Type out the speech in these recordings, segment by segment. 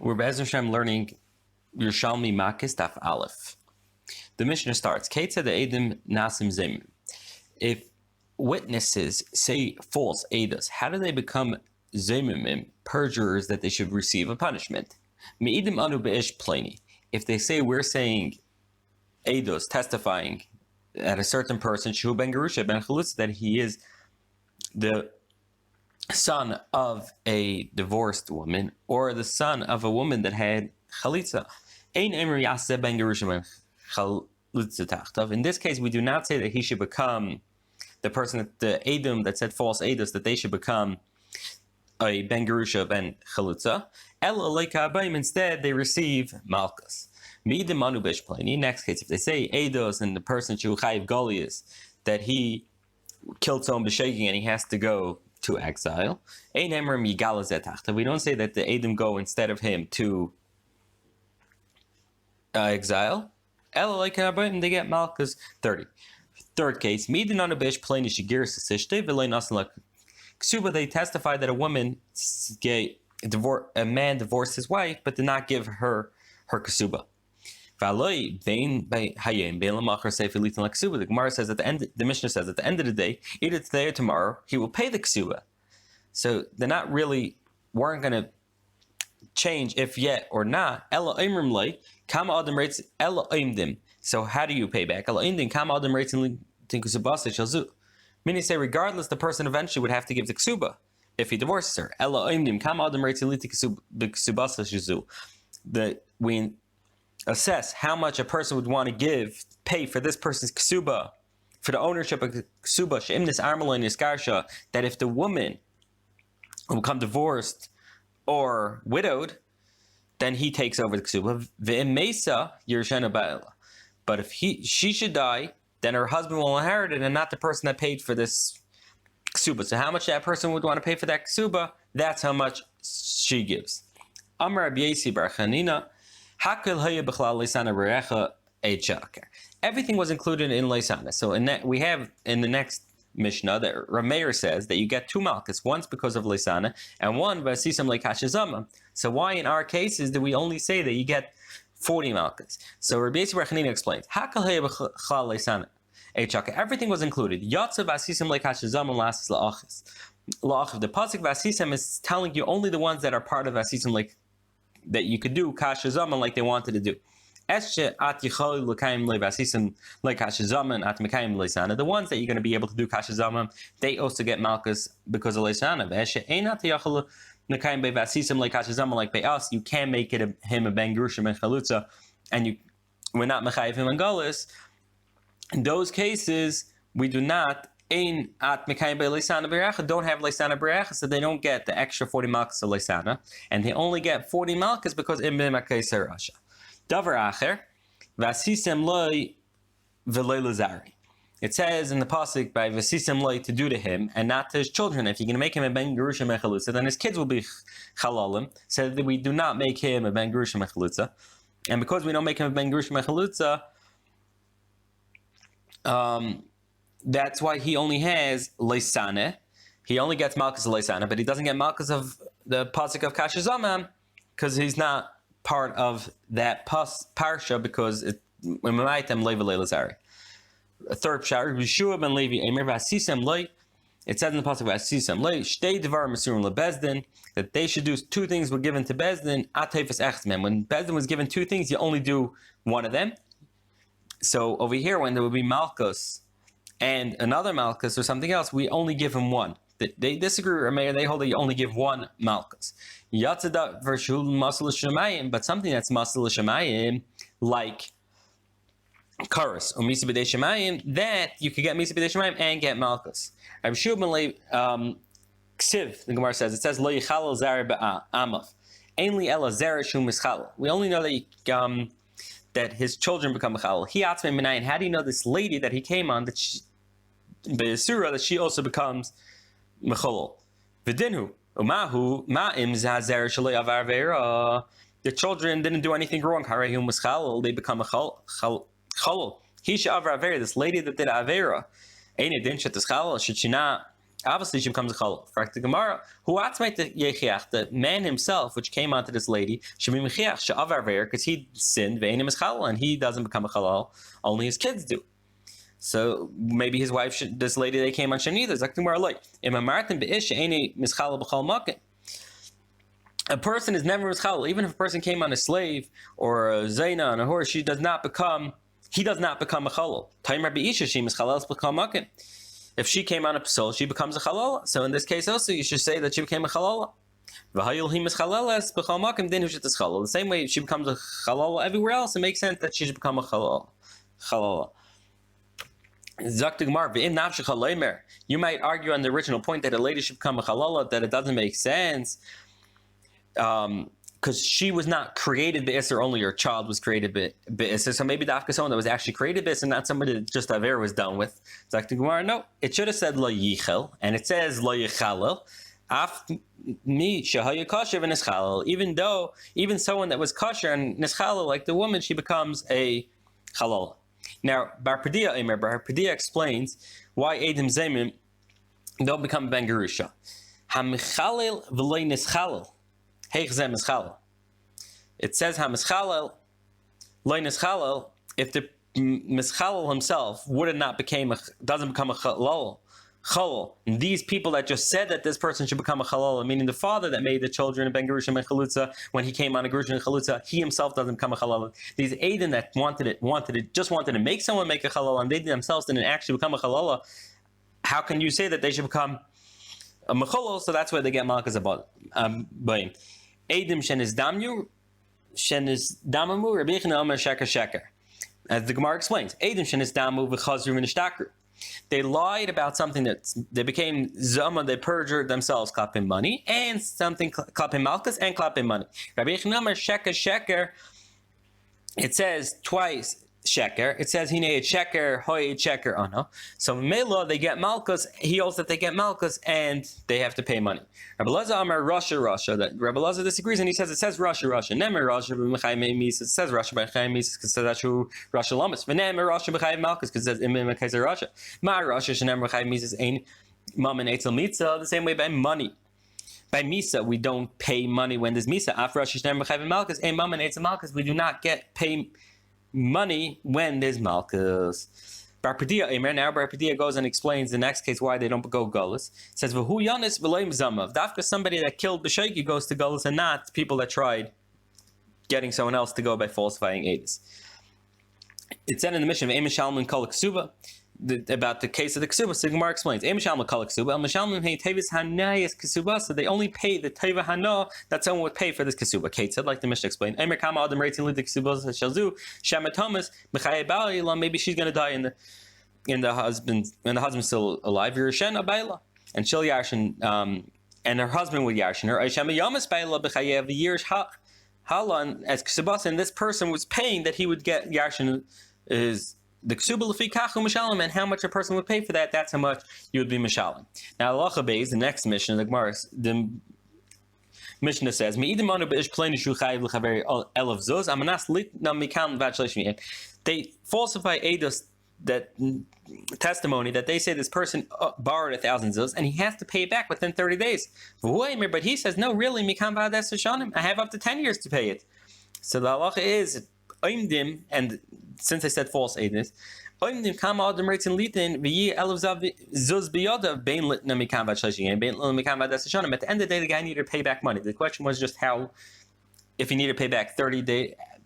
We're Be'ez Hashem learning Yerushalmi Makkos Daf Aleph. The Mishnah starts, Ketzad Eidim Nasim Zim. If witnesses say false eidos, how do they become zimimim, perjurers that they should receive a punishment? Me'idim anu be'ish pleni. If they say we're saying eidos, testifying at a certain person, Shu ben Gerusha ben Chalutza, that he is the son of a divorced woman or the son of a woman that had chalitza. In this case, we do not say that he should become the person, the Edom that said false Eidos, that they should become a ben Gerusha ben Chalutza. Instead, they receive Malchus. Next case, if they say Eidos and the person Shu Chayiv Goliath, that he killed someone b'shaking and he has to go to exile. We don't say that the Edom go instead of him to exile. They get Malchus 30. Third case, they testify that a man divorced his wife but did not give her ksuba. The Gemara says at the end, the Mishnah says at the end of the day, either today or tomorrow, he will pay the ksuba. So they're not really, weren't going to change if yet or not. So how do you pay back? Meaning say regardless, the person eventually would have to give the ksuba if he divorces her. We assess how much a person would want to pay for this person's ksuba, for the ownership of the ksuba, that if the woman will become divorced or widowed, then he takes over the ksuba. But if she should die, then her husband will inherit it and not the person that paid for this ksuba. So how much that person would want to pay for that ksuba, that's how much she gives. Amar Rabbi Yesi bar Chanina, everything was included in Leisana. So we have in the next Mishnah that Rameir says that you get two malchus, once because of Leisana and one Vasisam Lekashizama. So why in our cases do we only say that you get 40 malchus? So Rabbi Yesi bar Chanina explains, everything was included. Yatsa Vasisam Lekashizama lasses la'achis. The pasuk Vasisam is telling you only the ones that are part of Vasisam like that you could do kasha zaman like they wanted to do. The ones that you're going to be able to do kasha zaman, they also get malchus because of leisana. Like by us, you can't make it him a ben Gerusha ben Chalutza, and we're not mechayiv him and galus. In those cases, we do not. Don't have Leisana Berecha, so they don't get the extra 40 malchus of Leisana, and they only get 40 malchus because Ibn Makaiser Rasha. Davar Acher, Vasisem Loi V'Loi Lazari. It says in the pasuk by Vasisem Loi to do to him and not to his children. If you're going to make him a ben Gerusha Mechalutza, then his kids will be Chalalim. So that we do not make him a ben Gerusha Mechalutza, and because we don't make him a ben Gerusha Mechalutza, that's why he only has Leisane. He only gets Malchus of Leisane, but he doesn't get Malchus of the pasuk of Kasha Zamam because he's not part of that parsha because it Memaitem Levi Leilazari. A third pshat, Yeshua ben Levi Emer Vasisem Loi. It says in the pasuk Vasisem Loi Shtei Devar Masurim LeBezdin that they should do two things were given to Bezdin. Atefes Echtzmen. When Bezdin was given two things, you only do one of them. So over here, when there would be Malchus and another malchus or something else, we only give him one. They disagree with Rameir, they hold that you only give one malchus. Yatzada vershul masal shemayim, but something that's masal shemayim, like chorus or misa b'dei shemayim, that you could get misa b'dei shemayim and get malchus. Rabbi Shimon ksiv, the Gemara says, it says lo yichalal zari ba'amav, ainli ela zera shum mischalal. We only know that that his children become mechalal. He atzmei minayin. How do you know this lady that he came on that she also becomes mechalal? V'dinhu umahu ma'im zazer shalei avar veira. The children didn't do anything wrong. Harehum mischalal. They become mechalal. Hisha avar avera. This lady that did avera. Ain't it din shetis chalal? Should she not obviously she becomes a chalal. Fact the Gemara, who atzmeit the yechiach, the man himself, which came onto this lady, should be mechiach she'avar ver, because he sinned, ve'enim is chalal, and he doesn't become a chalal. Only his kids do. So maybe his wife, this lady that came on, shouldn't either. Zak the Gemara like, im amartim be'ish she'eni mischalal b'chal makim. A person is never mischalal, even if a person came on a slave or a zayna on a horse, he does not become a chalal. If she came on a psal, she becomes a chalal. So in this case also, you should say that she became a chalal. The same way she becomes a chalal everywhere else, it makes sense that she should become a chalal. You might argue on the original point that a lady should become a chalala, that it doesn't make sense. Because she was not created be'isr, only her child was created be'isr. So maybe the someone that was actually created be'isr, not somebody that just aver was done with. It's like the Gemara, no, it should have said lo yichel, and it says lo yichalel. Even someone that was kosher and nischalel, like the woman, she becomes a chalal. Now, Bar Pedia explains why Edim Zemim don't become Ben Gerusha. Hamichalel v'loy nischalel. It says ha-mischalel, loy nischalel, if the mischalel himself doesn't become a chalal. These people that just said that this person should become a chalal, meaning the father that made the children of Ben Gerusha and Chalutza, when he came on a Gerusha and Chalutza, he himself doesn't become a chalal. These Aiden that wanted to make someone make a chalal, and they themselves didn't actually become a chalala, how can you say that they should become a mecholol? So that's where they get malchus about. Edim shenis damamu Rabbi Yechina Omer sheker. As the Gemara explains, Edim shenis damu v'chazru v'nishtakru. They lied about something that they became zama. They perjured themselves, clapping money, and something clapping malchus and clapping money. Rabbi Yechina Omer sheker. It says twice. Sheker. It says hine sheker, hoy sheker ano. So Mela they get malchus. He holds that they get malchus and they have to pay money. Rabbi Lazar Amar Rasha. That Rabbi Lazar disagrees and he says it says Rasha. Nemer Rasha b'mechayim mis. It says Rasha b'mechayim mis because that's who Rasha lamas. V'nemer Rasha b'mechayim malchus because it says imim kaiser Rasha. Ma Rasha shenemer b'mechayim mis is ein mam and etzel mitzah. The same way by money. By misa we don't pay money when there's misa. After Rasha shenemer b'mechayim malchus ein mam and etzel malchus we do not get pay money when there's malchus. Bar Pedia goes and explains the next case why they don't go gullus. It says v'hu yanis v'loim zamav. Dafka somebody that killed b'shaiki goes to gullus, and not people that tried getting someone else to go by falsifying edus. It said in the mission of Mishalman Kol Ksuba about the case of the Ksuba. So Gemara explains Mishalman Kol Ksuba. Mishalman hey tevis hanayis Ksuba. So they only pay the teva hana that someone would pay for this Ksuba. Kate said, like the Mishnah explained, Emer Kama Adam Reitin Lid Ksuba Shalzu Shama Thomas Mechaye Ba'ila. Maybe she's going to die in the husband's when the husband's still alive. Yerushen Abayla, and she'll yarshin and her husband would yarshin her. Shama Yamas Ba'ila Bechaye of the years Halan as Ksubas, and this person was paying that he would get yarshin is the Ksuba Lefi Kachu Mishalim, and how much a person would pay for that, that's how much you would be Mishalim. Now, Allah Beis, the next mission, the Gemara, the Mishnah says, they falsify Eidos, that testimony that they say this person borrowed 1,000 zuz and he has to pay it back within 30 days. But he says, no, really, I have up to 10 years to pay it. So the halacha is, and since I said false aidness, at the end of the day, the guy needed to pay back money. The question was just how, if he needed to pay back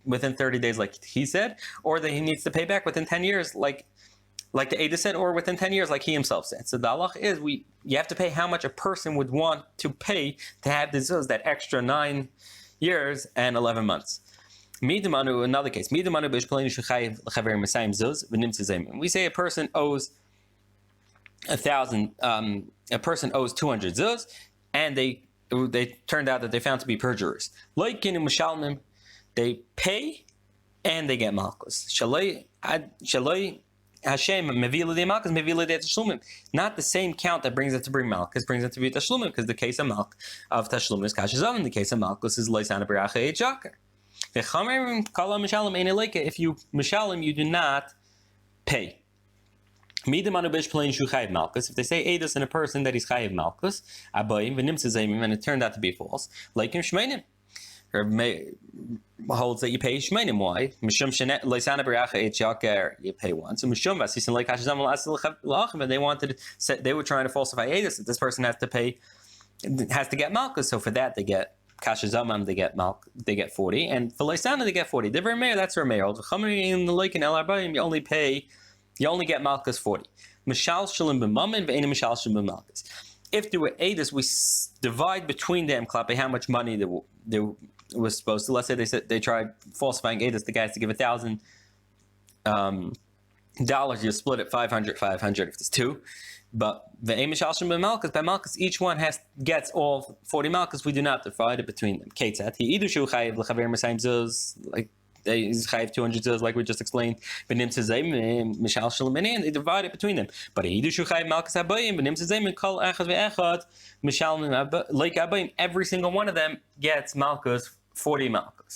within 30 days, like he said, or that he needs to pay back within 10 years, like the Ada said, or within 10 years, like he himself said. So the halacha is, you have to pay how much a person would want to pay to have that extra 9 years and 11 months. Another case. We say a person owes 1,000. A person owes 200 zuz, and they turned out that they found to be perjurers. They pay and they get malchus. Not the same count that brings it to bring malchus brings it to be tashlumim, because the case of tashlumim is kashazam. The case of malchus is loisana beracha ejaker. If you mishalim, you do not pay. If they say Eidos in a person that he's chayiv malchus, and it turned out to be false, like him shmeinim, holds that you pay shmeinim. Why? You pay once. And they were trying to falsify Eidos that this person has to get malchus. So for that they get kasha zamam, they get 40, and for leisana they get 40. That's her mayor. You only get malchus 40. Mishal shalim b'mamin ve'enim mishal shalim b'malchus. If there were Eidos, we divide between them klape how much money they was supposed to. Let's say they tried falsifying Eidos. The guy has to give $1,000. You split it 500 if it's two. But ve'enim mishal shalim b'malchus, by malchus each one gets all 40 malchus. We do not divide it between them. Ketzat he idu shu chayiv l'chaver mesayim zuz, like he's chayiv 200 zuz, like we just explained. Benim tzayim mishal shalim, and they divide it between them. But he idu shu chayiv malchus abayim benim tzayim kol echad ve'echad mishal like abayim. Every single one of them gets malchus 40 malchus.